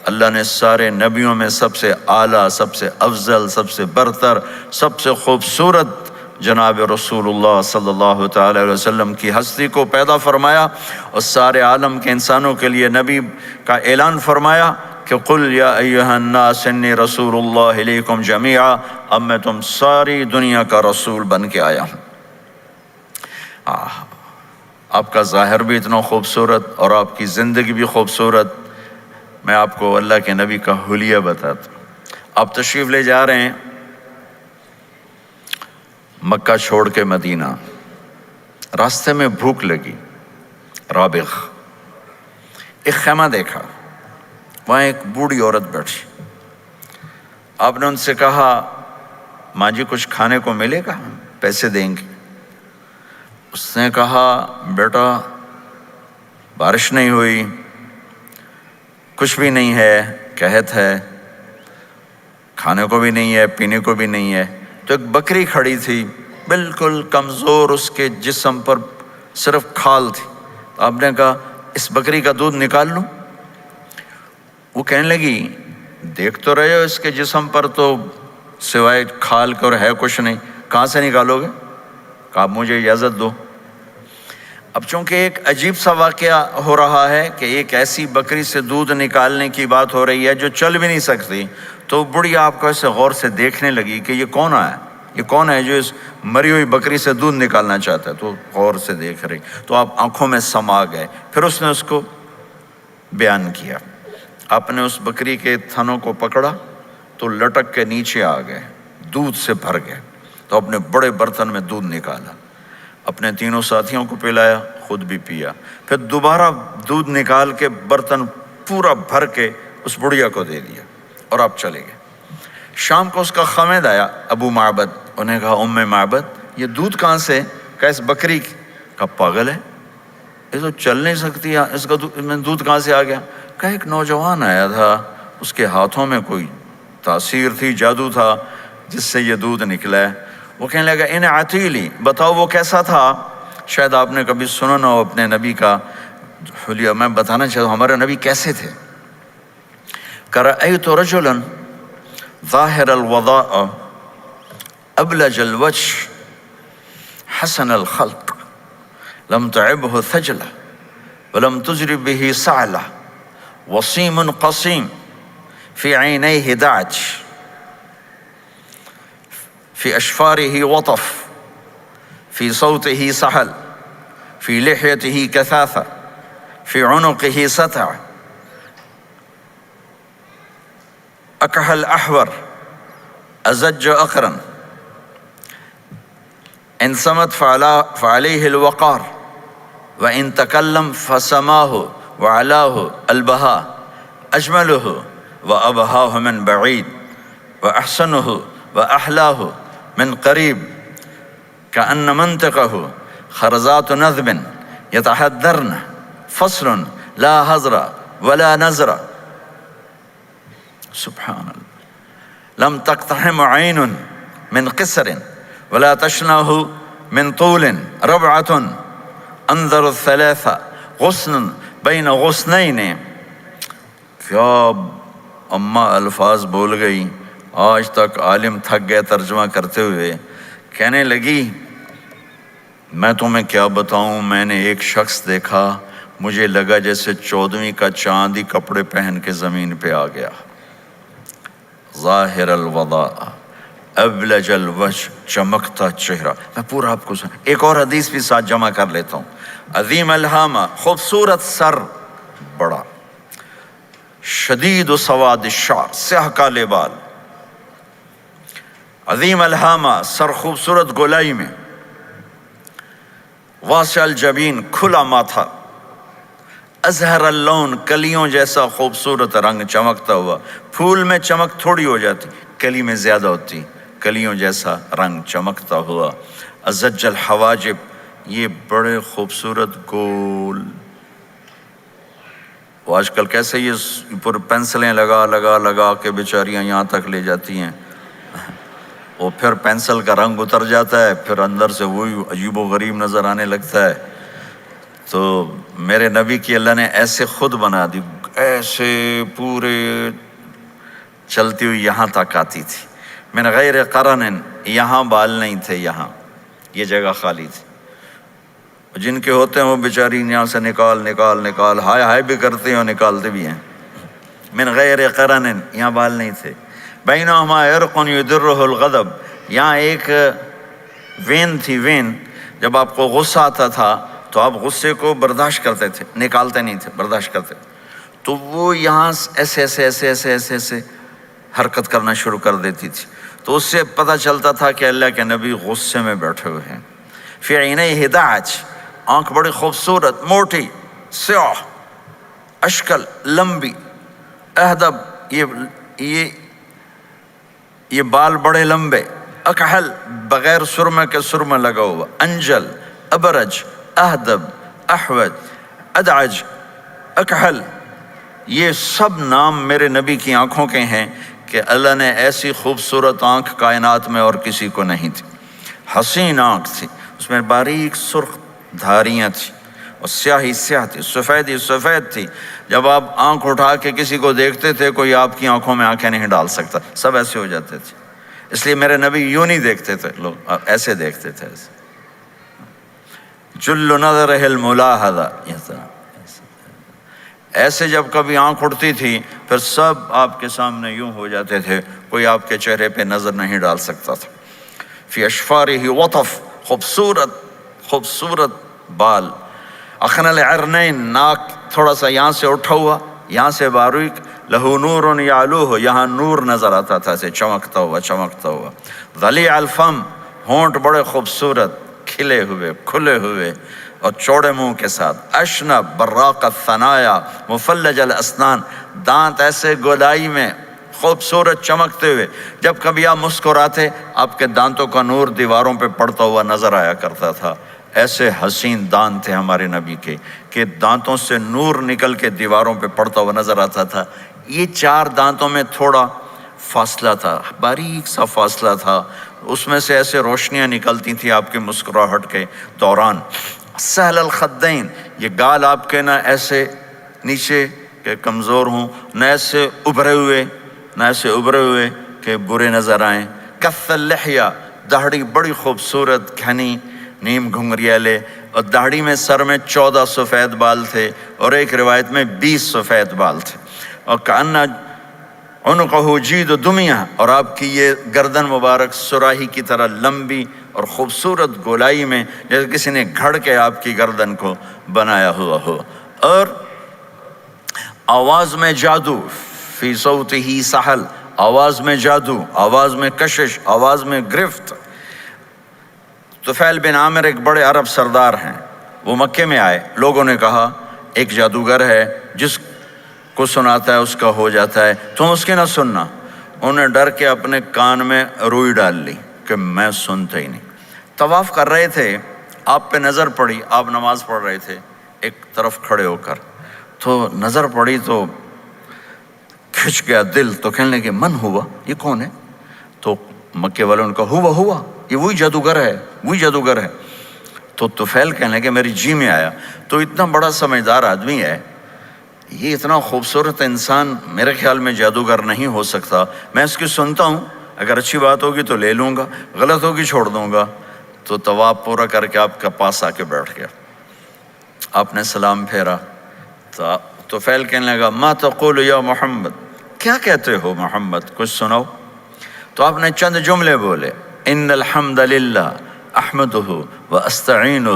اللہ نے سارے نبیوں میں سب سے اعلیٰ، سب سے افضل، سب سے برتر، سب سے خوبصورت جناب رسول اللہ صلی اللہ تعالی علیہ وسلم کی ہستی کو پیدا فرمایا، اور سارے عالم کے انسانوں کے لیے نبی کا اعلان فرمایا کہ قل یا ایھا الناس انی رسول اللہ الیکم جمیعا، اب میں تم ساری دنیا کا رسول بن کے آیا ہوں۔ آپ کا ظاہر بھی اتنا خوبصورت اور آپ کی زندگی بھی خوبصورت۔ میں آپ کو اللہ کے نبی کا حلیہ بتاتا ہوں۔ آپ تشریف لے جا رہے ہیں مکہ چھوڑ کے مدینہ، راستے میں بھوک لگی، رابغ، ایک خیمہ دیکھا، وہاں ایک بوڑھی عورت بیٹھی۔ آپ نے ان سے کہا ماں جی کچھ کھانے کو ملے گا؟ پیسے دیں گے۔ اس نے کہا بیٹا بارش نہیں ہوئی، کچھ بھی نہیں ہے، قحط ہے، کھانے کو بھی نہیں ہے، پینے کو بھی نہیں ہے۔ تو ایک بکری کھڑی تھی، بالکل کمزور، اس کے جسم پر صرف کھال تھی۔ آپ نے کہا اس بکری کا دودھ نکال لوں؟ وہ کہنے لگی دیکھ تو رہے ہو اس کے جسم پر تو سوائے کھال کر ہے کچھ نہیں، کہاں سے نکالو گے؟ کہا مجھے اجازت دو۔ اب چونکہ ایک عجیب سا واقعہ ہو رہا ہے کہ ایک ایسی بکری سے دودھ نکالنے کی بات ہو رہی ہے جو چل بھی نہیں سکتی، تو بڑھی آپ کو ایسے غور سے دیکھنے لگی کہ یہ کون ہے، یہ کون ہے جو اس مری ہوئی بکری سے دودھ نکالنا چاہتا ہے؟ تو غور سے دیکھ رہی، تو آپ آنکھوں میں سما گئے۔ پھر اس نے اس کو بیان کیا۔ آپ نے اس بکری کے تھنوں کو پکڑا تو لٹک کے نیچے آ گئے، دودھ سے بھر گئے۔ تو اپنے بڑے برتن میں دودھ نکالا، اپنے تینوں ساتھیوں کو پلایا، خود بھی پیا، پھر دوبارہ دودھ نکال کے برتن پورا بھر کے اس بڑھیا کو دے دیا، اور آپ چلے گئے۔ شام کو اس کا خامد آیا، ابو معبد، انہیں کہا ام معبد یہ دودھ کہاں سے؟ کہا اس بکری کی۔ کہا پاگل ہے، یہ تو چل نہیں سکتی، اس کا دودھ کہاں سے آ گیا؟ کہا ایک نوجوان آیا تھا، اس کے ہاتھوں میں کوئی تاثیر تھی، جادو تھا، جس سے یہ دودھ نکلا ہے۔ وہ کہنے لگا ان عتیلی، بتاؤ وہ کیسا تھا؟ شاید آپ نے کبھی سنا نہ ہو اپنے نبی کا حلیہ، میں بتانا چاہتا ہوں ہمارے نبی کیسے تھے۔ رأیت رجلا ظاہر الوضاء ابلج الوجه حسن الخلق لم تعبه ثجلة ولم تجرب به سعلة وصيم قصيم في عينيه دعج في أشفاره وطف في صوته سحل في لحيته كثافة في عنقه ستع أكحل أحور أزج أقرن إن صمت فعليه الوقار وإن تكلم فسماه وعلاه البهاء أجمله وأبهاه من بعيد وأحسنه وأحلاه من قريب كأن منطقه خرزات نذب يتحدرن فصل لا هزر ولا نزر سبحان الله لم تقتحم عين من قصر ولا تشنه من طول ربعة انظر الثلاثة غصن بين غصنين۔ کیا اماں الفاظ بول گئی، آج تک عالم تھک گئے ترجمہ کرتے ہوئے۔ کہنے لگی میں تمہیں کیا بتاؤں، میں نے ایک شخص دیکھا، مجھے لگا جیسے 14ویں کا چاند ہی کپڑے پہن کے زمین پہ آ گیا۔ ظاہر الوضاء ابلج الوجه، چمکتا چہرہ۔ میں پورا آپ کو ایک اور حدیث بھی ساتھ جمع کر لیتا ہوں۔ عظیم الہامہ، خوبصورت سر، بڑا، شدید و سواد الشعر، سیاہ کالے بال، عظیم الہامہ، سر خوبصورت گولائی میں، واسع الجبین، کھلا ماتھا، ازہر اللون، کلیوں جیسا خوبصورت رنگ چمکتا ہوا۔ پھول میں چمک تھوڑی ہو جاتی، کلی میں زیادہ ہوتی، کلیوں جیسا رنگ چمکتا ہوا۔ ازج الحواجب، یہ بڑے خوبصورت گول، وہ آج کل کیسے یہ پر پینسلیں لگا کے بیچاریاں یہاں تک لے جاتی ہیں، وہ پھر پینسل کا رنگ اتر جاتا ہے، پھر اندر سے وہی عجیب و غریب نظر آنے لگتا ہے۔ تو میرے نبی کی اللہ نے ایسے خود بنا دی، ایسے پورے چلتی ہوئی یہاں تک آتی تھی۔ من غیر قرن، یہاں بال نہیں تھے، یہاں یہ جگہ خالی تھی۔ جن کے ہوتے ہیں وہ بیچاری یہاں سے نکال ہائے ہائے بھی کرتے ہیں اور نکالتے بھی ہیں۔ من غیر قرن، یہاں بال نہیں تھے۔ بینہما عرق یدرہ الغضب، یہاں ایک وین تھی، وین جب آپ کو غصہ آتا تھا تو آپ غصے کو برداشت کرتے تھے، نکالتے نہیں تھے، برداشت کرتے، تو وہ یہاں ایسے حرکت کرنا شروع کر دیتی تھی، تو اس سے پتہ چلتا تھا کہ اللہ کے نبی غصے میں بیٹھے ہوئے ہیں۔ فی عینیہ دعج، آنکھ بڑی خوبصورت، موٹی، سیاہ، اشکل، لمبی، اہدب، یہ بال بڑے لمبے، اکحل، بغیر سرمے کے سرمہ لگا ہوا، انجل، ابرج، اہدب، احوج، ادعج، اکحل، یہ سب نام میرے نبی کی آنکھوں کے ہیں کہ اللہ نے ایسی خوبصورت آنکھ کائنات میں اور کسی کو نہیں تھی۔ حسین آنکھ تھی، اس میں باریک سرخ دھاریاں تھیں، اور سیاہی سیاہ تھی، سفیدی سفید تھی۔ جب آپ آنکھ اٹھا کے کسی کو دیکھتے تھے کوئی آپ کی آنکھوں میں آنکھیں نہیں ڈال سکتا، سب ایسے ہو جاتے تھے۔ اس لیے میرے نبی یوں نہیں دیکھتے تھے، لوگ ایسے دیکھتے تھے، جل نظرہ الملاحظہ، ایسے جب کبھی آنکھ اٹھتی تھی پھر سب آپ کے سامنے یوں ہو جاتے تھے، کوئی آپ کے چہرے پہ نظر نہیں ڈال سکتا تھا۔ فی اشفارہ وطف، خوبصورت بال، اخن العرنین، ناک تھوڑا سا یہاں سے اٹھا ہوا، یہاں سے باریک، لہو نور یعلوہ، یہاں نور نظر آتا تھا، اسے چمکتا ہوا۔ ضلیع الفم، ہونٹ بڑے خوبصورت، کھلے ہوئے اور چوڑے منہ کے ساتھ، اشنب براق الثنایا مفلج الاسنان، دانت ایسے گولائی میں خوبصورت چمکتے ہوئے، جب کبھی آپ مسکراتے آپ کے دانتوں کا نور دیواروں پہ پڑتا ہوا نظر آیا کرتا تھا۔ ایسے حسین دانت تھے ہمارے نبی کے کہ دانتوں سے نور نکل کے دیواروں پہ پڑتا ہوا نظر آتا تھا۔ یہ 4 دانتوں میں تھوڑا فاصلہ تھا، باریک سا فاصلہ تھا، اس میں سے ایسے روشنیاں نکلتی تھیں آپ کے مسکراہٹ کے دوران۔ سہل الخدین، یہ گال آپ کے نہ ایسے نیچے کہ کمزور ہوں، نہ ایسے ابھرے ہوئے کہ برے نظر آئیں۔ کث اللحیہ، داڑھی بڑی خوبصورت گھنی، نیم گھنگریالے، اور داڑھی میں سر میں 14 سفید بال تھے، اور ایک روایت میں 20 سفید بال تھے۔ اور کأن عنقہ جید دمیہ، اور آپ کی یہ گردن مبارک سراہی کی طرح لمبی اور خوبصورت گولائی میں، جیسے کسی نے گھڑ کے آپ کی گردن کو بنایا ہوا ہو۔ اور آواز میں جادو، فی صوتہ سحل، آواز میں جادو، آواز میں کشش، آواز میں گرفت۔ طفیل بن عامر ایک بڑے عرب سردار ہیں، وہ مکے میں آئے، لوگوں نے کہا ایک جادوگر ہے جس کو سناتا ہے اس کا ہو جاتا ہے، تم اس کی نہ سننا۔ انہوں نے ڈر کے اپنے کان میں روئی ڈال لی کہ میں سنتا ہی نہیں۔ طواف کر رہے تھے، آپ پہ نظر پڑی، آپ نماز پڑھ رہے تھے ایک طرف کھڑے ہو کر، تو نظر پڑی تو کھچ گیا دل، تو کہنے لگے من ہوا، یہ کون ہے؟ تو مکے والوں نے کہا ہوا، یہ وہی جادوگر ہے۔ تو طفیل کہنے لگے میری جی میں آیا، تو اتنا بڑا سمجھدار آدمی ہے، یہ اتنا خوبصورت انسان میرے خیال میں جادوگر نہیں ہو سکتا، میں اس کی سنتا ہوں، اگر اچھی بات ہوگی تو لے لوں گا، غلط ہوگی چھوڑ دوں گا۔ تو طواف پورا کر کے آپ کے پاس آ کے بیٹھ گیا، آپ نے سلام پھیرا، تو طفیل کہنے لگا ما تقول یا محمد، کیا کہتے ہو محمد، کچھ سناؤ۔ تو آپ نے چند جملے بولے، ان الحمد للہ احمدہ واستعینہ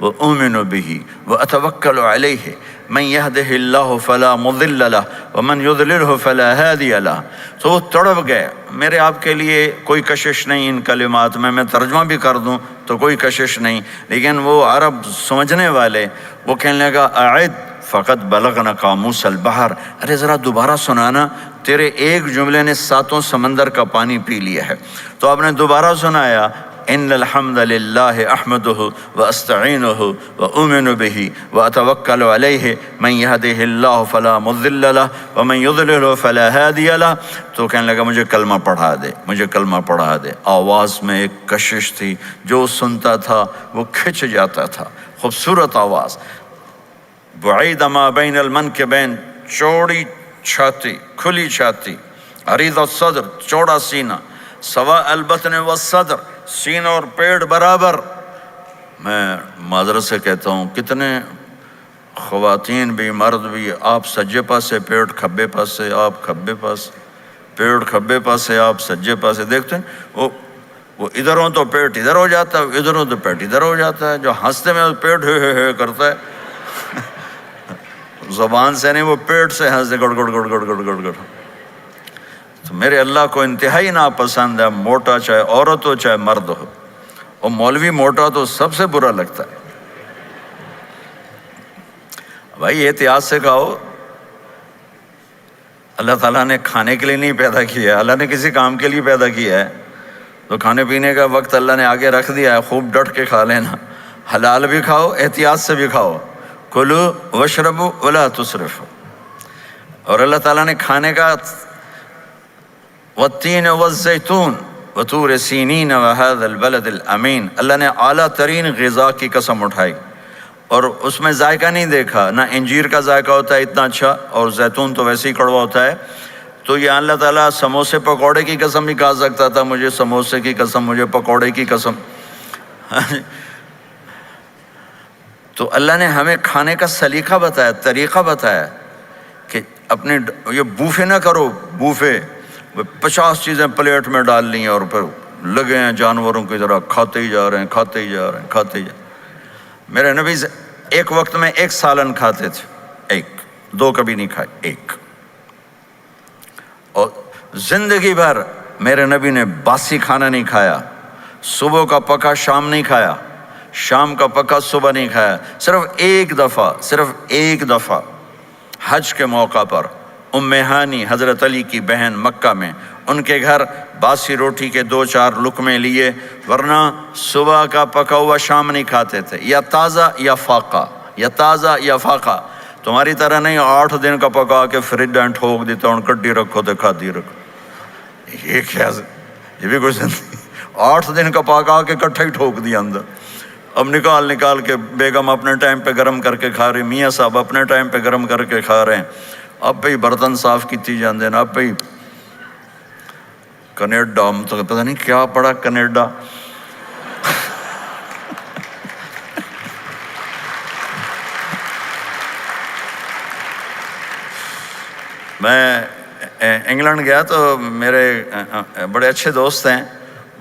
واؤمن بہ واتوکل علیہ من یہدہ اللہ فلا مضل لہ ومن یضللہ فلا ہادی لہ۔ تو وہ تڑپ گئے، میرے آپ کے لیے کوئی کشش نہیں ان کلمات میں ترجمہ بھی کر دوں تو کوئی کشش نہیں، لیکن وہ عرب سمجھنے والے، وہ کہنے لگا اعد فقط بلغنا قاموس البحر، ارے ذرا دوبارہ سنانا، تیرے ایک جملے نے 7 سمندر کا پانی پی لیا ہے۔ تو آپ نے دوبارہ سنایا، ان الحمد للہ احمدہ واستعینہ واؤمن بہ واتوکل علیہ من یہدہ اللہ فلا مضل لہ ومن یضللہ فلا ہادی لہ۔ تو کہنے لگا مجھے کلمہ پڑھا دے۔ آواز میں ایک کشش تھی، جو سنتا تھا وہ کھچ جاتا تھا، خوبصورت آواز۔ بعید ما بین المنکبین، چوڑی چھاتی، کھلی چھاتی، عریض الصدر چوڑا سینہ، سوا البطن والصدر سینہ اور پیٹ برابر۔ میں معذرت سے کہتا ہوں کتنے خواتین بھی مرد بھی، آپ سجے پاسے پیٹ کھبے پاسے، آپ کھبے پاس پیٹ کھبے پاسے، آپ سجے پاسے، دیکھتے ہیں وہ ادھر ہوں تو پیٹ ادھر ہو جاتا ہے، ادھر ہوں تو پیٹ ادھر ہو جاتا ہے۔ جو ہنستے میں پیٹ ہے کرتا ہے زبان سے نہیں، وہ پیٹ سے ہنستے گڑ گڑ گڑ گڑ گڑ گڑ گڑ۔ تو میرے اللہ کو انتہائی ناپسند ہے موٹا، چاہے عورت ہو چاہے مرد ہو، اور مولوی موٹا تو سب سے برا لگتا ہے۔ بھائی احتیاط سے کھاؤ، اللہ تعالیٰ نے کھانے کے لیے نہیں پیدا کیا ہے، اللہ نے کسی کام کے لیے پیدا کیا ہے، تو کھانے پینے کا وقت اللہ نے آگے رکھ دیا ہے، خوب ڈٹ کے کھا لینا، حلال بھی کھاؤ احتیاط سے بھی کھاؤ، کلو واشربوا ولا تسرفوا۔ اور اللہ تعالیٰ نے کھانے کا والتین والزیتون وطور سینین وہذا البلد الامین، اللہ نے اعلیٰ ترین غذا کی قسم اٹھائی، اور اس میں ذائقہ نہیں دیکھا، نہ انجیر کا ذائقہ ہوتا ہے اتنا اچھا، اور زیتون تو ویسے ہی کڑوا ہوتا ہے۔ تو یہ اللہ تعالیٰ سموسے پکوڑے کی قسم بھی کھا سکتا تھا، مجھے سموسے کی قسم، مجھے پکوڑے کی قسم۔ تو اللہ نے ہمیں کھانے کا سلیقہ بتایا، طریقہ بتایا کہ اپنے یہ بوفے نہ کرو، بوفے 50 چیزیں پلیٹ میں ڈال لی ہیں اور پھر لگے ہیں جانوروں کی طرح کھاتے ہی جا رہے ہیں، کھاتے ہی جا رہے ہیں، کھاتے ہی جا رہے ہیں۔ میرے نبی ایک وقت میں 1 سالن کھاتے تھے، 1 2 کبھی نہیں کھائے، 1۔ اور زندگی بھر میرے نبی نے باسی کھانا نہیں کھایا، صبح کا پکا شام نہیں کھایا، شام کا پکا صبح نہیں کھایا۔ صرف ایک دفعہ حج کے موقع پر ام ہانی حضرت علی کی بہن مکہ میں، ان کے گھر باسی روٹی کے 2-4 لقمے لیے، ورنہ صبح کا پکا ہوا شام نہیں کھاتے تھے، یا تازہ یا فاقہ، یا تازہ یا فاقہ۔ تمہاری طرح نہیں 8 دن کا پکا کے فریج میں ٹھوک دیتا ہوں، کڈی رکھو تو کھاتی رکھو۔ یہ کیا، یہ بھی کچھ نہیں، 8 دن کا پکا کے کٹھا ہی ٹھوک دیا اندر۔ اب نکال کے بیگم اپنے ٹائم پہ گرم کر کے کھا رہی، میاں صاحب اپنے ٹائم پہ گرم کر کے کھا رہے ہیں، اب پہ برتن صاف کیتی جاندے ہیں، اب پہ کینیڈا، تو پتہ نہیں کیا پڑا کینیڈا۔ میں انگلینڈ گیا تو میرے بڑے اچھے دوست ہیں،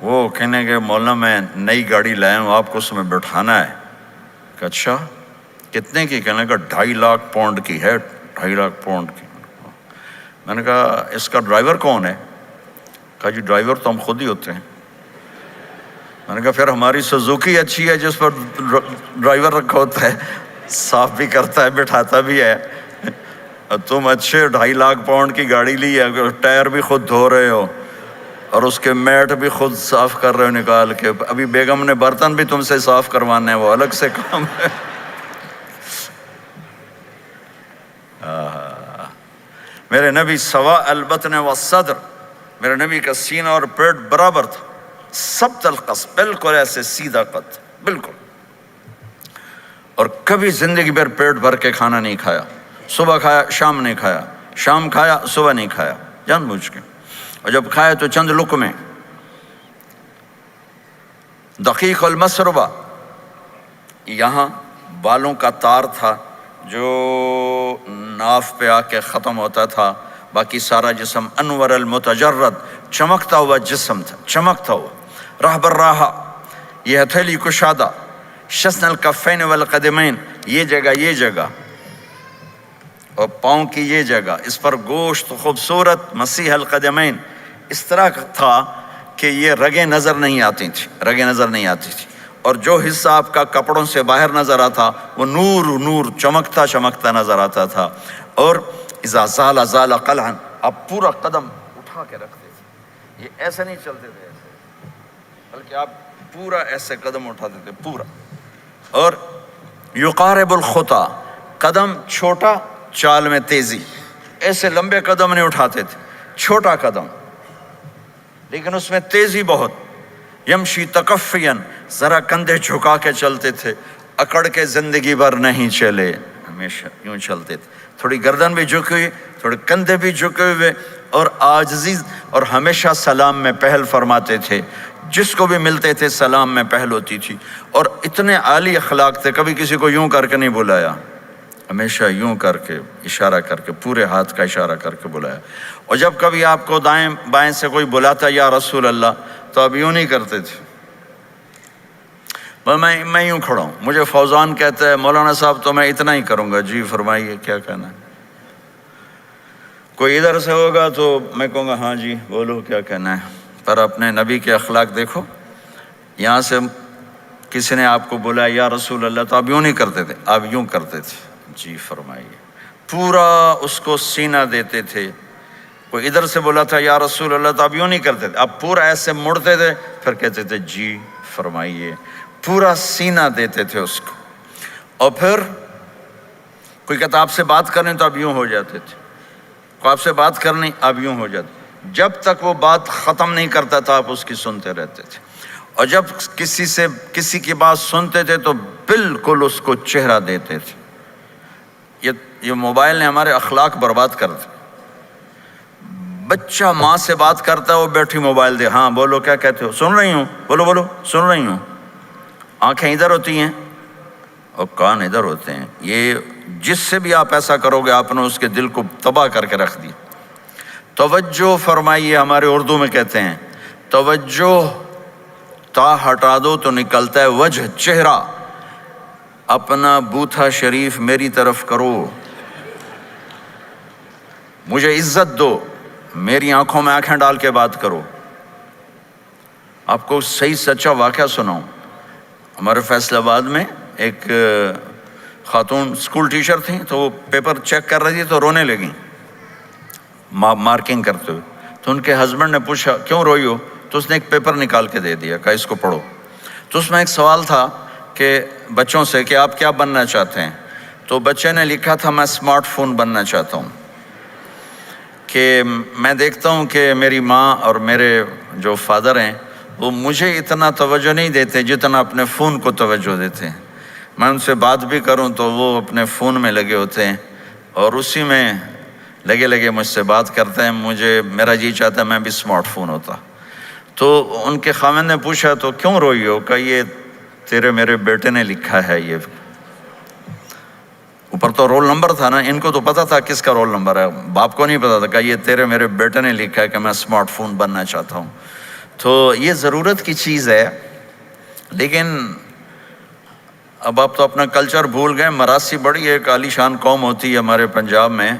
وہ کہنے کہ مولانا میں نئی گاڑی لایا ہوں، آپ کو اس میں بٹھانا ہے۔ کہ اچھا کتنے کی؟ کہنے کا 2.5 لاکھ پاؤنڈ کی ہے، 2.5 لاکھ پاؤنڈ کی۔ میں نے کہا اس کا ڈرائیور کون ہے؟ کہا جی ڈرائیور تو ہم خود ہی ہوتے ہیں۔ میں نے کہا پھر ہماری سوزوکی اچھی ہے جس پر ڈرائیور رکھا ہوتا ہے، صاف بھی کرتا ہے بٹھاتا بھی ہے، تم اچھے 2.5 لاکھ پاؤنڈ کی گاڑی لی ہے، ٹائر بھی خود دھو رہے ہو اور اس کے میٹ بھی خود صاف کر رہے ہو نکال کے، ابھی بیگم نے برتن بھی تم سے صاف کروانے ہیں، وہ الگ سے کام ہے۔ میرے نبی سوا البطن والصدر، میرے نبی کا سینہ اور پیٹ برابر تھا، سبط القص، بالکل ایسے سیدھا قد، بالکل۔ اور کبھی زندگی بھر پیٹ بھر کے کھانا نہیں کھایا، صبح کھایا شام نہیں کھایا، شام کھایا صبح نہیں کھایا، جان بوجھ کے، اور جب کھایا تو چند لقمے۔ دقیق المسربہ، یہاں بالوں کا تار تھا جو ناف پہ آ کے ختم ہوتا تھا، باقی سارا جسم انور المتجرد، چمکتا ہوا جسم تھا، چمکتا ہوا۔ راہ بر راہ، یہ ہتھیلی کشادہ، شسن الکفین والقدمین، یہ جگہ اور پاؤں کی یہ جگہ، اس پر گوشت خوبصورت، مسیح القدمین، اس طرح تھا کہ یہ رگیں نظر نہیں آتی تھی، اور جو حصہ آپ کا کپڑوں سے باہر نظر آتا وہ نور چمکتا نظر آتا تھا۔ اور اذا زال قلعا، آپ پورا قدم اٹھا کے رکھتے تھے، یہ ایسے نہیں چلتے تھے ایسے، بلکہ آپ پورا ایسے قدم اٹھاتے تھے پورا۔ اور یقارب الخطا، قدم چھوٹا چال میں تیزی، ایسے لمبے قدم نہیں اٹھاتے تھے، چھوٹا قدم لیکن اس میں تیزی بہت۔ یمشی تکفین، ذرا کندھے جھکا کے چلتے تھے، اکڑ کے زندگی بھر نہیں چلے، ہمیشہ یوں چلتے تھے، تھوڑی گردن بھی جھکی ہوئی، تھوڑے کندھے بھی جھکے ہوئے، اور عاجزی، اور ہمیشہ سلام میں پہل فرماتے تھے، جس کو بھی ملتے تھے سلام میں پہل ہوتی تھی، اور اتنے عالی اخلاق تھے، کبھی کسی کو یوں کر کے نہیں بلایا، ہمیشہ یوں کر کے اشارہ کر کے، پورے ہاتھ کا اشارہ کر کے بلایا۔ اور جب کبھی آپ کو دائیں بائیں سے کوئی بلاتا یا رسول اللہ، تو اب یوں نہیں کرتے تھے، میں یوں کھڑا ہوں، مجھے فوزان کہتا ہے مولانا صاحب تو میں اتنا ہی کروں گا، جی فرمائیے کیا کہنا ہے۔ کوئی ادھر سے ہوگا تو میں کہوں گا ہاں جی بولو کیا کہنا ہے۔ پر اپنے نبی کے اخلاق دیکھو، یہاں سے کسی نے آپ کو بولا یا رسول اللہ تو آپ یوں نہیں کرتے تھے، آپ یوں کرتے تھے، جی فرمائیے، پورا اس کو سینہ دیتے تھے۔ کوئی ادھر سے بولا تھا یا رسول اللہ تو آپ یوں نہیں کرتے تھے، آپ پورا ایسے مڑتے تھے، پھر کہتے تھے جی فرمائیے، پورا سینہ دیتے تھے اس کو۔ اور پھر کوئی کہتا آپ سے بات کریں تو آپ یوں ہو جاتے تھے، کوئی آپ سے بات کرنی آپ یوں ہو جاتے، جب تک وہ بات ختم نہیں کرتا تھا آپ اس کی سنتے رہتے تھے۔ اور جب کسی کی بات سنتے تھے تو بالکل اس کو چہرہ دیتے تھے۔ یہ موبائل نے ہمارے اخلاق برباد کر دیے۔ بچہ ماں سے بات کرتا ہے، وہ بیٹھی موبائل دے، ہاں بولو کیا کہتے ہو، سن رہی ہوں، بولو بولو سن رہی ہوں، آنکھیں ادھر ہوتی ہیں اور کان ادھر ہوتے ہیں۔ یہ جس سے بھی آپ ایسا کرو گے آپ نے اس کے دل کو تباہ کر کے رکھ دیا۔ توجہ فرمائیے، ہمارے اردو میں کہتے ہیں توجہ، تا ہٹا دو تو نکلتا ہے وجہ، چہرہ۔ اپنا بوتھا شریف میری طرف کرو، مجھے عزت دو، میری آنکھوں میں آنکھیں ڈال کے بات کرو۔ آپ کو صحیح سچا واقعہ سناؤں، ہمارے فیصل آباد میں ایک خاتون اسکول ٹیچر تھیں، تو وہ پیپر چیک کر رہی تھی تو رونے لگیں مارکنگ کرتے ہوئے۔ تو ان کے ہسبینڈ نے پوچھا کیوں روئی ہو، تو اس نے ایک پیپر نکال کے دے دیا، کہا اس کو پڑھو۔ تو اس میں ایک سوال تھا کہ بچوں سے کہ آپ کیا بننا چاہتے ہیں، تو بچے نے لکھا تھا میں اسمارٹ فون بننا چاہتا ہوں، کہ میں دیکھتا ہوں کہ میری ماں اور میرے جو فادر ہیں وہ مجھے اتنا توجہ نہیں دیتے جتنا اپنے فون کو توجہ دیتے ہیں۔ میں ان سے بات بھی کروں تو وہ اپنے فون میں لگے ہوتے ہیں اور اسی میں لگے مجھ سے بات کرتے ہیں، میرا جی چاہتا ہے میں بھی اسمارٹ فون ہوتا۔ تو ان کے خاوند نے پوچھا تو کیوں روئی ہو، کہ یہ تیرے میرے بیٹے نے لکھا ہے، یہ اوپر تو رول نمبر تھا نا، ان کو تو پتا تھا کس کا رول نمبر ہے، باپ کو نہیں پتا تھا، کہ یہ تیرے میرے بیٹے نے لکھا ہے کہ میں اسمارٹ فون بننا چاہتا ہوں۔ تو یہ ضرورت کی چیز ہے، لیکن اب آپ تو اپنا کلچر بھول گئے۔ مراسی بڑی ایک عالی شان قوم ہوتی ہے ہمارے پنجاب میں،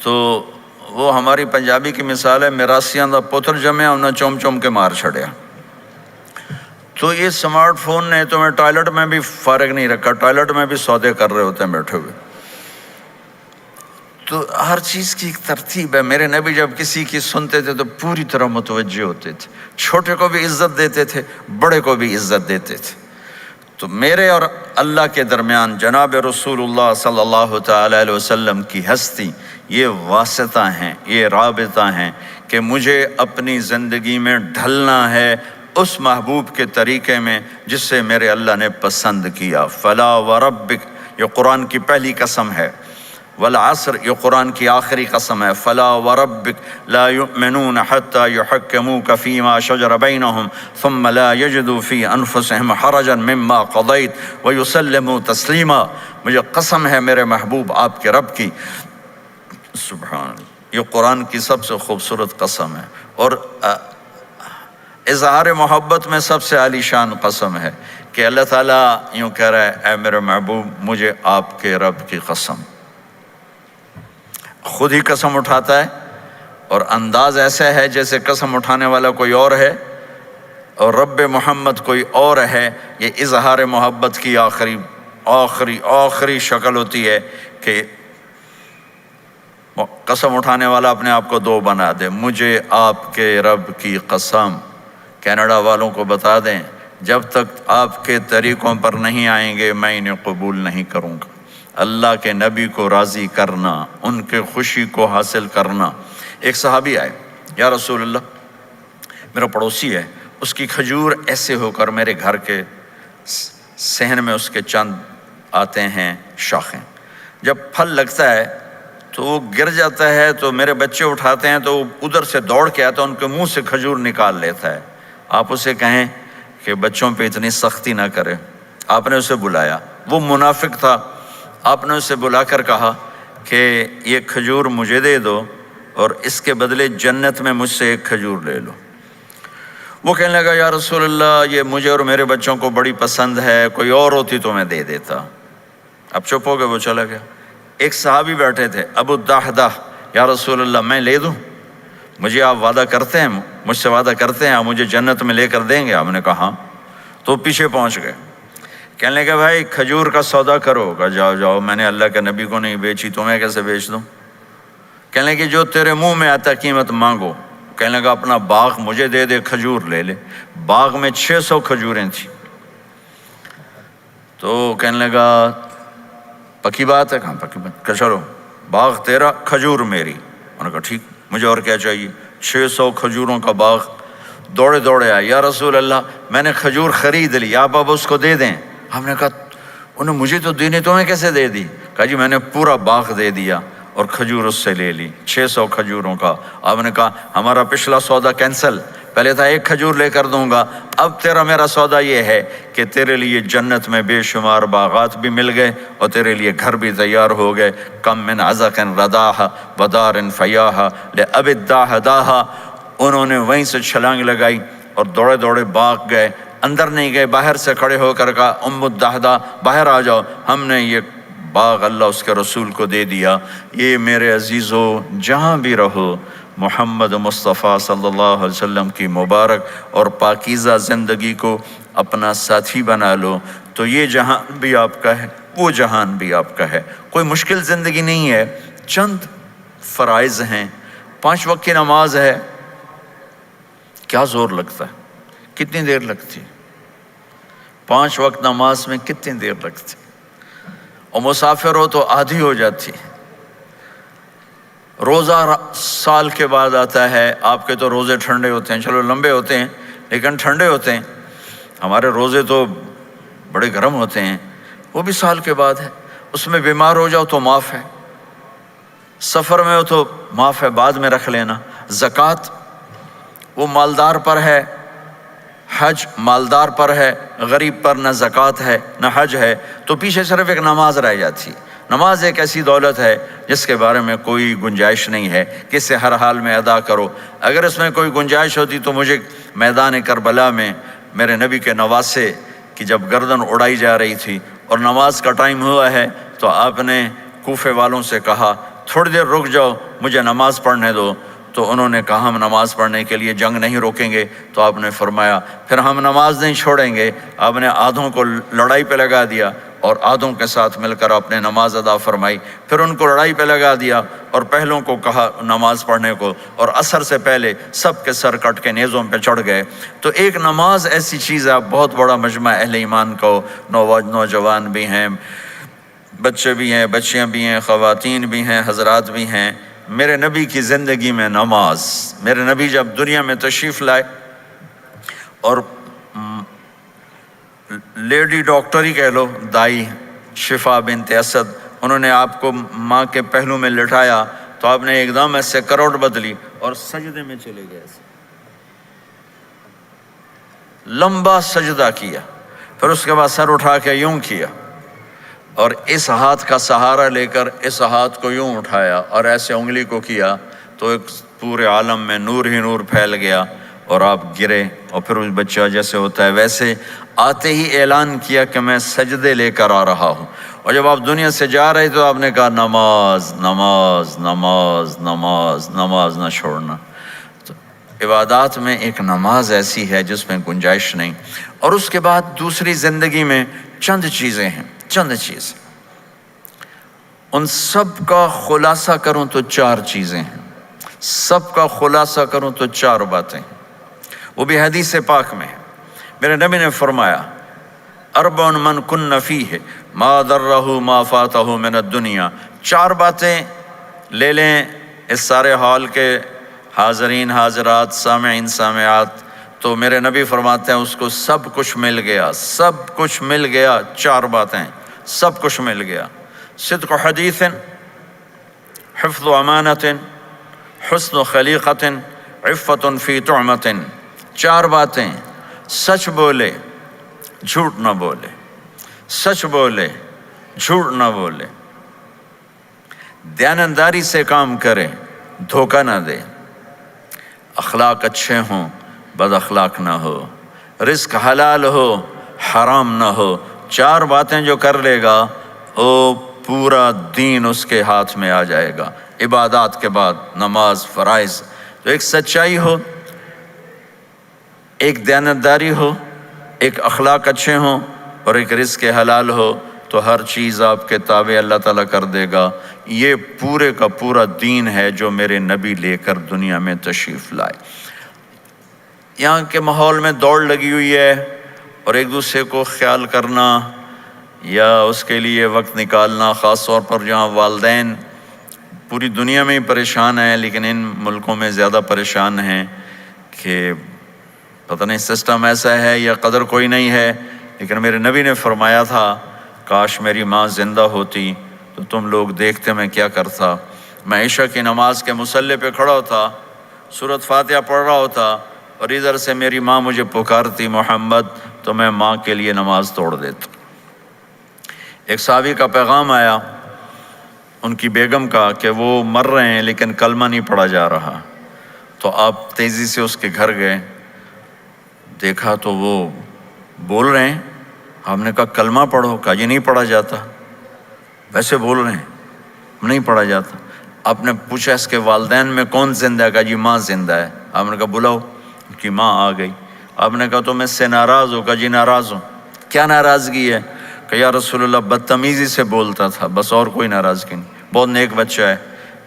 تو وہ ہماری پنجابی کی مثال ہے، مراسیاں دا پتر جمیا انہیں چوم چوم کے مار چھڑیا۔ تو یہ سمارٹ فون نے تمہیں ٹوائلٹ میں بھی فارغ نہیں رکھا، ٹوائلٹ میں بھی سودے کر رہے ہوتے ہیں بیٹھے ہوئے۔ تو ہر چیز کی ایک ترتیب ہے۔ میرے نبی جب کسی کی سنتے تھے تو پوری طرح متوجہ ہوتے تھے، چھوٹے کو بھی عزت دیتے تھے، بڑے کو بھی عزت دیتے تھے۔ تو میرے اور اللہ کے درمیان جناب رسول اللہ صلی اللہ تعالی علیہ وسلم کی ہستی، یہ واسطہ ہیں، یہ رابطہ ہیں کہ مجھے اپنی زندگی میں ڈھلنا ہے اس محبوب کے طریقے میں جس سے میرے اللہ نے پسند کیا۔ فلا وربک، یہ قرآن کی پہلی قسم ہے، والعصر، یہ قرآن کی آخری قسم ہے۔ فلا وربک لا یؤمنون حتی یحکموک فیما شجر بینہم ثم لا یجدوا فی انفسہم حرجا مما قضیت ویسلموا تسلیما۔ مجھے قسم ہے میرے محبوب آپ کے رب کی، سبحان اللہ، یہ قرآن کی سب سے خوبصورت قسم ہے، اور اظہار محبت میں سب سے عالی شان قسم ہے کہ اللہ تعالیٰ یوں کہہ رہا ہے اے میرے محبوب مجھے آپ کے رب کی قسم۔ خود ہی قسم اٹھاتا ہے اور انداز ایسا ہے جیسے قسم اٹھانے والا کوئی اور ہے اور رب محمد کوئی اور ہے۔ یہ اظہار محبت کی آخری شکل ہوتی ہے کہ قسم اٹھانے والا اپنے آپ کو دو بنا دے۔ مجھے آپ کے رب کی قسم، کینیڈا والوں کو بتا دیں جب تک آپ کے طریقوں پر نہیں آئیں گے میں انہیں قبول نہیں کروں گا۔ اللہ کے نبی کو راضی کرنا، ان کے خوشی کو حاصل کرنا۔ ایک صحابی آئے، یا رسول اللہ میرا پڑوسی ہے، اس کی کھجور ایسے ہو کر میرے گھر کے صحن میں اس کے چند آتے ہیں شاخیں، جب پھل لگتا ہے تو وہ گر جاتا ہے تو میرے بچے اٹھاتے ہیں تو ادھر سے دوڑ کے آتا ہے، ان کے منہ سے کھجور نکال لیتا ہے۔ آپ اسے کہیں کہ بچوں پہ اتنی سختی نہ کرے۔ آپ نے اسے بلایا، وہ منافق تھا، آپ نے اسے بلا کر کہا کہ یہ کھجور مجھے دے دو اور اس کے بدلے جنت میں مجھ سے ایک کھجور لے لو۔ وہ کہنے لگا یا رسول اللہ یہ مجھے اور میرے بچوں کو بڑی پسند ہے، کوئی اور ہوتی تو میں دے دیتا۔ اب چپ ہو گئے، وہ چلا گیا۔ ایک صحابی بیٹھے تھے، ابو الدحدہ، یا رسول اللہ میں لے دوں؟ مجھے آپ وعدہ کرتے ہیں، مجھ سے وعدہ کرتے ہیں آپ مجھے جنت میں لے کر دیں گے؟ آپ نے کہا ہاں۔ تو پیچھے پہنچ گئے، کہنے لگے بھائی کھجور کا سودا کرو۔ کہا جاؤ جاؤ، میں نے اللہ کے نبی کو نہیں بیچی، تمہیں کیسے بیچ دوں؟ کہنے لگے جو تیرے منہ میں آتا قیمت مانگو۔ کہنے لگا اپنا باغ مجھے دے دے، کھجور لے لے۔ باغ میں 600 کھجوریں تھیں۔ تو کہنے لگا پکی بات ہے؟ کہاں پکی بات؟ کہ چلو باغ تیرا، کھجور میری۔ انہوں نے کہا ٹھیک، مجھے اور کیا چاہیے؟ 600 کھجوروں کا باغ۔ دوڑے دوڑے آئے، یا رسول اللہ میں نے کھجور خرید لی، آپ اب اس کو دے دیں۔ ہم نے کہا انہیں مجھے تو دینی، تمہیں کیسے دے دی؟ کہا جی میں نے پورا باغ دے دیا اور کھجور اس سے لے لی، 600 کھجوروں کا۔ آپ نے کہا ہمارا پچھلا سودا کینسل، پہلے تھا ایک کھجور لے کر دوں گا، اب تیرا میرا سودا یہ ہے کہ تیرے لیے جنت میں بے شمار باغات بھی مل گئے اور تیرے لیے گھر بھی تیار ہو گئے۔ کم من عزق رداہ ودار فیاہ لأبی الدحداہ۔ انہوں نے وہیں سے چھلانگ لگائی اور دوڑے دوڑے باغ گئے، اندر نہیں گئے، باہر سے کھڑے ہو کر کہا ام الدحدہ باہر آ جاؤ، ہم نے یہ باغ اللہ اس کے رسول کو دے دیا۔ یہ میرے عزیزو جہاں بھی رہو محمد مصطفیٰ صلی اللہ علیہ وسلم کی مبارک اور پاکیزہ زندگی کو اپنا ساتھی بنا لو، تو یہ جہان بھی آپ کا ہے، وہ جہان بھی آپ کا ہے۔ کوئی مشکل زندگی نہیں ہے، چند فرائض ہیں، 5 وقت کی نماز ہے، کیا زور لگتا ہے؟ کتنی دیر لگتی؟ 5 وقت نماز میں کتنی دیر لگتی؟ اور مسافر ہو تو آدھی ہو جاتی۔ روزہ سال کے بعد آتا ہے، آپ کے تو روزے ٹھنڈے ہوتے ہیں، چلو لمبے ہوتے ہیں لیکن ٹھنڈے ہوتے ہیں، ہمارے روزے تو بڑے گرم ہوتے ہیں، وہ بھی سال کے بعد ہے۔ اس میں بیمار ہو جاؤ تو معاف ہے، سفر میں ہو تو معاف ہے، بعد میں رکھ لینا۔ زکوٰۃ وہ مالدار پر ہے، حج مالدار پر ہے، غریب پر نہ زکوٰۃ ہے نہ حج ہے، تو پیچھے صرف ایک نماز رہ جاتی۔ نماز ایک ایسی دولت ہے جس کے بارے میں کوئی گنجائش نہیں ہے کہ اسے ہر حال میں ادا کرو۔ اگر اس میں کوئی گنجائش ہوتی تو مجھے میدان کربلا میں میرے نبی کے نواسے کی جب گردن اڑائی جا رہی تھی اور نماز کا ٹائم ہوا ہے تو آپ نے کوفے والوں سے کہا تھوڑی دیر رک جاؤ، مجھے نماز پڑھنے دو۔ تو انہوں نے کہا ہم نماز پڑھنے کے لیے جنگ نہیں روکیں گے، تو آپ نے فرمایا پھر ہم نماز نہیں چھوڑیں گے۔ آپ نے آدھوں کو لڑائی پہ لگا دیا اور آدھوں کے ساتھ مل کر آپ نے نماز ادا فرمائی، پھر ان کو لڑائی پہ لگا دیا اور پہلوں کو کہا نماز پڑھنے کو، اور عصر سے پہلے سب کے سر کٹ کے نیزوں پہ چڑھ گئے۔ تو ایک نماز ایسی چیز ہے، آپ بہت بڑا مجمع اہل ایمان کو، نوجوان بھی ہیں، بچے بھی ہیں، بچیاں بھی ہیں، خواتین بھی ہیں، حضرات بھی ہیں۔ میرے نبی کی زندگی میں نماز، میرے نبی جب دنیا میں تشریف لائے اور لیڈی ڈاکٹر ہی کہہ لو، دائی شفا بنت اسد، انہوں نے آپ کو ماں کے پہلو میں لٹایا تو آپ نے ایک دم ایسے کروٹ بدلی اور سجدے میں چلے گئے، ایسے لمبا سجدہ کیا، پھر اس کے بعد سر اٹھا کے یوں کیا اور اس ہاتھ کا سہارا لے کر اس ہاتھ کو یوں اٹھایا اور ایسے انگلی کو کیا تو ایک پورے عالم میں نور ہی نور پھیل گیا اور آپ گرے، اور پھر اس بچہ جیسے ہوتا ہے ویسے آتے ہی اعلان کیا کہ میں سجدے لے کر آ رہا ہوں۔ اور جب آپ دنیا سے جا رہے تو آپ نے کہا نماز نماز نماز نماز نماز نہ چھوڑنا۔ تو عبادات میں ایک نماز ایسی ہے جس میں گنجائش نہیں۔ اور اس کے بعد دوسری زندگی میں چند چیزیں ہیں، چند چیز، ان سب کا خلاصہ کروں تو 4 چیزیں ہیں، سب کا خلاصہ کروں تو 4 باتیں، وہ بھی حدیث پاک میں ہے۔ میرے نبی نے فرمایا اربع من کن فیہ ما ضرہ ما فاتہ من الدنیا، 4 باتیں لے لیں اس سارے ہال کے حاضرین حاضرات سامعین سامعات، تو میرے نبی فرماتے ہیں اس کو سب کچھ مل گیا، سب کچھ مل گیا، 4 باتیں، سب کچھ مل گیا۔ صدق حدیث، حفظ امانت، حسن خلیقت، عفت فی طعمت۔ 4 باتیں، سچ بولے جھوٹ نہ بولے، سچ بولے جھوٹ نہ بولے، دیانتداری سے کام کرے، دھوکہ نہ دے، اخلاق اچھے ہوں، بد اخلاق نہ ہو، رزق حلال ہو، حرام نہ ہو۔ 4 باتیں جو کر لے گا وہ پورا دین اس کے ہاتھ میں آ جائے گا۔ عبادات کے بعد نماز، فرائض، تو ایک سچائی ہو، ایک دیانتداری ہو، ایک اخلاق اچھے ہوں، اور ایک رزق حلال ہو، تو ہر چیز آپ کے تابع اللہ تعالیٰ کر دے گا۔ یہ پورے کا پورا دین ہے جو میرے نبی لے کر دنیا میں تشریف لائے۔ یہاں کے ماحول میں دوڑ لگی ہوئی ہے، اور ایک دوسرے کو خیال کرنا یا اس کے لیے وقت نکالنا، خاص طور پر جہاں والدین پوری دنیا میں ہی پریشان ہیں، لیکن ان ملکوں میں زیادہ پریشان ہیں کہ پتہ نہیں سسٹم ایسا ہے یا قدر کوئی نہیں ہے۔ لیکن میرے نبی نے فرمایا تھا، کاش میری ماں زندہ ہوتی تو تم لوگ دیکھتے میں کیا کرتا۔ میں عشاء کی نماز کے مصلی پہ کھڑا ہوتا، سورۃ فاتحہ پڑھ رہا ہوتا، اور ادھر سے میری ماں مجھے پکارتی محمد، تو میں ماں کے لیے نماز توڑ دیتا۔ ایک صحابی کا پیغام آیا ان کی بیگم کا کہ وہ مر رہے ہیں لیکن کلمہ نہیں پڑھا جا رہا، تو آپ تیزی سے اس کے گھر گئے، دیکھا تو وہ بول رہے ہیں۔ ہم نے کہا کلمہ پڑھو، کہا جی نہیں پڑھا جاتا، ویسے بول رہے ہیں نہیں پڑھا جاتا۔ آپ نے پوچھا اس کے والدین میں کون زندہ ہے؟ کہا جی ماں زندہ ہے۔ آپ نے کہا بلاؤ، ان کی ماں آ گئی۔ آپ نے کہا تم اس سے ناراض ہو؟ کہا جی ناراض ہوں۔ کیا ناراضگی ہے؟ کہ یا رسول اللہ بدتمیزی سے بولتا تھا، بس اور کوئی ناراضگی نہیں، بہت نیک بچہ ہے،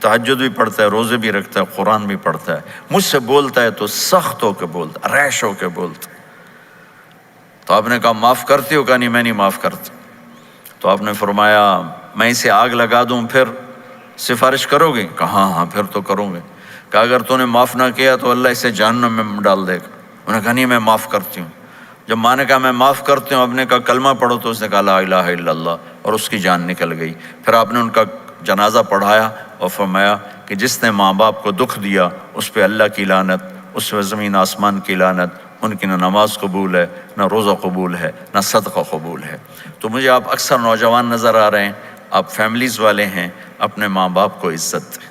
تہجد بھی پڑھتا ہے، روزے بھی رکھتا ہے، قرآن بھی پڑھتا ہے، مجھ سے بولتا ہے تو سخت ہو کے بولتا، ریش ہو کے بولتا۔ تو آپ نے کہا معاف کرتی ہو؟ کہا نہیں میں نہیں معاف کرتا۔ تو آپ نے فرمایا میں اسے آگ لگا دوں پھر سفارش کرو گے؟ کہا ہاں ہاں پھر تو کروں گے۔ کہا اگر تو نے معاف نہ کیا تو اللہ اسے جہنم میں ڈال دے گا۔ انہوں نے کہا نہیں میں معاف کرتی ہوں۔ جب ماں نے کہا میں معاف کرتی ہوں، آپ نے کہا کلمہ پڑھو، تو اس نے کہا لا الہ الا اللہ، اور اس کی جان نکل گئی۔ پھر آپ نے ان کا جنازہ پڑھایا اور فرمایا کہ جس نے ماں باپ کو دکھ دیا اس پہ اللہ کی لعنت، اس پہ زمین آسمان کی لعنت، ان کی نہ نماز قبول ہے، نہ روزہ قبول ہے، نہ صدقہ قبول ہے۔ تو مجھے آپ اکثر نوجوان نظر آ رہے ہیں، آپ فیملیز والے ہیں، اپنے ماں باپ کو عزت دیں،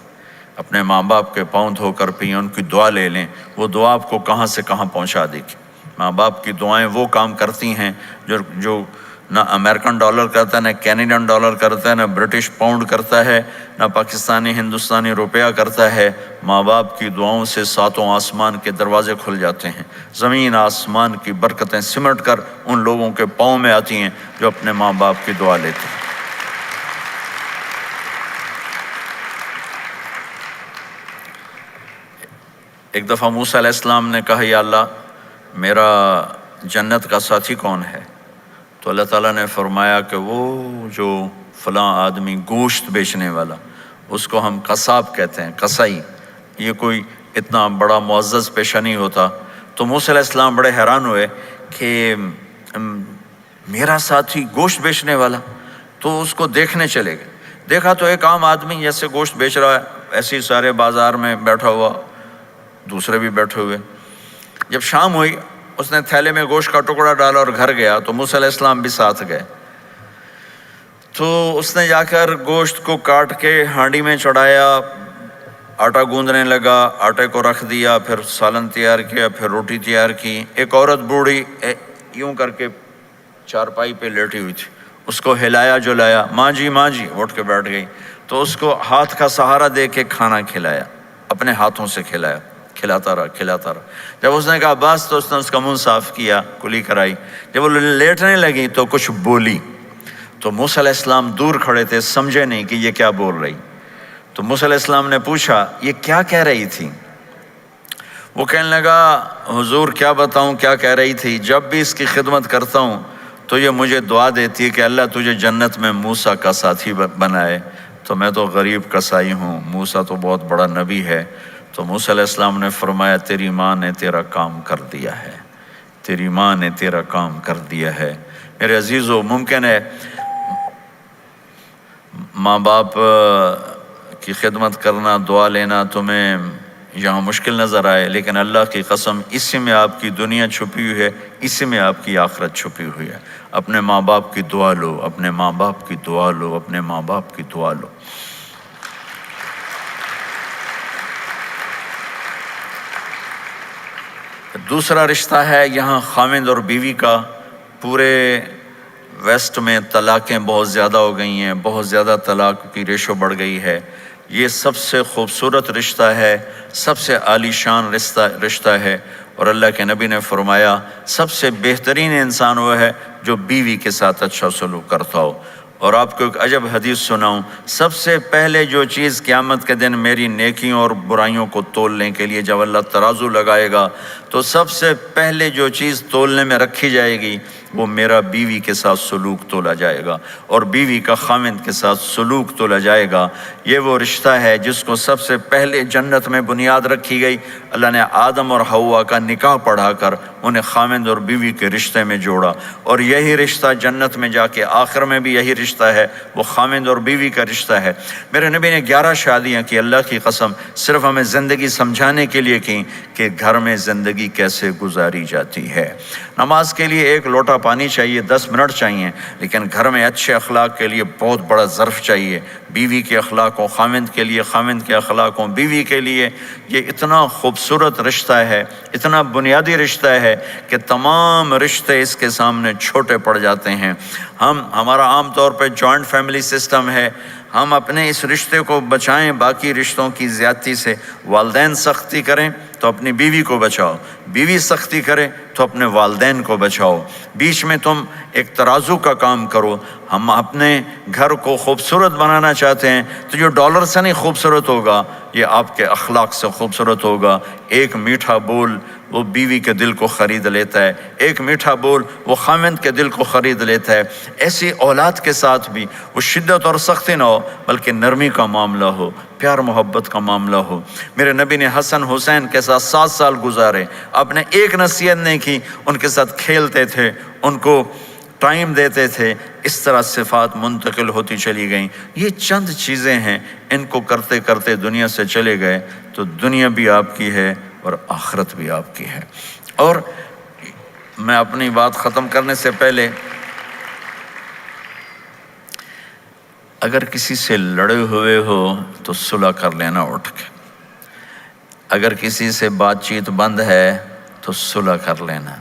اپنے ماں باپ کے پاؤں دھو کر پئیں، ان کی دعا لے لیں، وہ دعا آپ کو کہاں سے کہاں پہنچا دے گی۔ ماں باپ کی دعائیں وہ کام کرتی ہیں جو نہ امریکن ڈالر کرتا ہے، نہ کینیڈین ڈالر کرتا ہے، نہ برٹش پاؤنڈ کرتا ہے، نہ پاکستانی ہندوستانی روپیہ کرتا ہے۔ ماں باپ کی دعاؤں سے 7 آسمان کے دروازے کھل جاتے ہیں، زمین آسمان کی برکتیں سمٹ کر ان لوگوں کے پاؤں میں آتی ہیں جو اپنے ماں باپ کی دعا لیتے ہیں۔ ایک دفعہ موسیٰ علیہ السلام نے کہا یا اللہ میرا جنت کا ساتھی کون ہے؟ تو اللہ تعالیٰ نے فرمایا کہ وہ جو فلاں آدمی گوشت بیچنے والا، اس کو ہم قصاب کہتے ہیں، قصائی، یہ کوئی اتنا بڑا معزز پیشہ نہیں ہوتا۔ تو موسیٰ علیہ السلام بڑے حیران ہوئے کہ میرا ساتھی گوشت بیچنے والا، تو اس کو دیکھنے چلے گئے۔ دیکھا تو ایک عام آدمی جیسے گوشت بیچ رہا ہے، ایسے ہی سارے بازار میں بیٹھا ہوا، دوسرے بھی بیٹھے ہوئے۔ جب شام ہوئی اس نے تھیلے میں گوشت کا ٹکڑا ڈالا اور گھر گیا، تو موسیٰ علیہ السلام بھی ساتھ گئے۔ تو اس نے جا کر گوشت کو کاٹ کے ہانڈی میں چڑھایا، آٹا گوندنے لگا، آٹے کو رکھ دیا، پھر سالن تیار کیا، پھر روٹی تیار کی۔ ایک عورت بوڑھی یوں کر کے چارپائی پہ لیٹی ہوئی تھی، اس کو ہلایا جلایا، ماں جی اٹھ کے بیٹھ گئی۔ تو اس کو ہاتھ کا سہارا دے کے کھانا کھلایا، اپنے ہاتھوں سے کھلایا، کھلاتا رہا۔ جب اس نے کہا بس، تو اس نے اس کا منہ صاف کیا، کلی کرائی۔ جب وہ لیٹنے لگی تو کچھ بولی، تو موسیٰ علیہ السلام دور کھڑے تھے، سمجھے نہیں کہ یہ کیا بول رہی۔ تو موسیٰ علیہ السلام نے پوچھا یہ کیا کہہ رہی تھی؟ وہ کہنے لگا حضور کیا بتاؤں کیا کہہ رہی تھی، جب بھی اس کی خدمت کرتا ہوں تو یہ مجھے دعا دیتی ہے کہ اللہ تجھے جنت میں موسیٰ کا ساتھی بنائے۔ تو میں تو غریب کسائی ہوں، موسیٰ تو بہت بڑا نبی ہے۔ تو موسیٰ علیہ السلام نے فرمایا تیری ماں نے تیرا کام کر دیا ہے، تیری ماں نے تیرا کام کر دیا ہے۔ میرے عزیزو، ممکن ہے ماں باپ کی خدمت کرنا، دعا لینا تمہیں یہاں مشکل نظر آئے، لیکن اللہ کی قسم اسی میں آپ کی دنیا چھپی ہوئی ہے، اسی میں آپ کی آخرت چھپی ہوئی ہے۔ اپنے ماں باپ کی دعا لو، اپنے ماں باپ کی دعا لو، اپنے ماں باپ کی دعا لو۔ دوسرا رشتہ ہے یہاں خاوند اور بیوی کا۔ پورے ویسٹ میں طلاقیں بہت زیادہ ہو گئی ہیں، بہت زیادہ طلاق کی ریشو بڑھ گئی ہے۔ یہ سب سے خوبصورت رشتہ ہے، سب سے عالی شان رشتہ ہے، اور اللہ کے نبی نے فرمایا سب سے بہترین انسان وہ ہے جو بیوی کے ساتھ اچھا سلوک کرتا ہو۔ اور آپ کو ایک عجب حدیث سناؤں، سب سے پہلے جو چیز قیامت کے دن میری نیکیوں اور برائیوں کو تولنے کے لیے جب اللہ ترازو لگائے گا تو سب سے پہلے جو چیز تولنے میں رکھی جائے گی وہ میرا بیوی کے ساتھ سلوک تولا جائے گا، اور بیوی کا خاوند کے ساتھ سلوک تولا جائے گا۔ یہ وہ رشتہ ہے جس کو سب سے پہلے جنت میں بنیاد رکھی گئی۔ اللہ نے آدم اور حوا کا نکاح پڑھا کر انہیں خاوند اور بیوی کے رشتے میں جوڑا، اور یہی رشتہ جنت میں جا کے آخر میں بھی یہی رشتہ ہے، وہ خاوند اور بیوی کا رشتہ ہے۔ میرے نبی نے 11 شادیاں کی، اللہ کی قسم صرف ہمیں زندگی سمجھانے کے لیے کی کہ گھر میں زندگی کیسے گزاری جاتی ہے۔ نماز کے لیے ایک لوٹا پانی چاہیے، 10 منٹ چاہیے، لیکن گھر میں اچھے اخلاق کے لیے بہت بڑا ظرف چاہیے۔ بیوی کے اخلاق ہوں خاوند کے لیے، خاوند کے اخلاق ہوں بیوی کے لیے۔ یہ اتنا خوبصورت رشتہ ہے، اتنا بنیادی رشتہ ہے کہ تمام رشتے اس کے سامنے چھوٹے پڑ جاتے ہیں۔ ہمارا عام طور پہ جوائنٹ فیملی سسٹم ہے، ہم اپنے اس رشتے کو بچائیں باقی رشتوں کی زیادتی سے۔ والدین سختی کریں تو اپنی بیوی کو بچاؤ، بیوی سختی کرے تو اپنے والدین کو بچاؤ، بیچ میں تم ایک ترازو کا کام کرو۔ ہم اپنے گھر کو خوبصورت بنانا چاہتے ہیں تو جو ڈالر سے نہیں خوبصورت ہوگا، یہ آپ کے اخلاق سے خوبصورت ہوگا۔ ایک میٹھا بول وہ بیوی کے دل کو خرید لیتا ہے، ایک میٹھا بول وہ خاوند کے دل کو خرید لیتا ہے۔ ایسی اولاد کے ساتھ بھی وہ شدت اور سختی نہ ہو، بلکہ نرمی کا معاملہ ہو، پیار محبت کا معاملہ ہو۔ میرے نبی نے حسن حسین کے ساتھ 7 سال گزارے، آپ نے ایک نصیحت نہیں کی، ان کے ساتھ کھیلتے تھے، ان کو ٹائم دیتے تھے۔ اس طرح صفات منتقل ہوتی چلی گئیں۔ یہ چند چیزیں ہیں، ان کو کرتے کرتے دنیا سے چلے گئے تو دنیا بھی آپ کی ہے اور آخرت بھی آپ کی ہے۔ اور میں اپنی بات ختم کرنے سے پہلے اگر کسی سے لڑے ہوئے ہو تو صلح کر لینا اٹھ کے، اگر کسی سے بات چیت بند ہے تو صلح کر لینا۔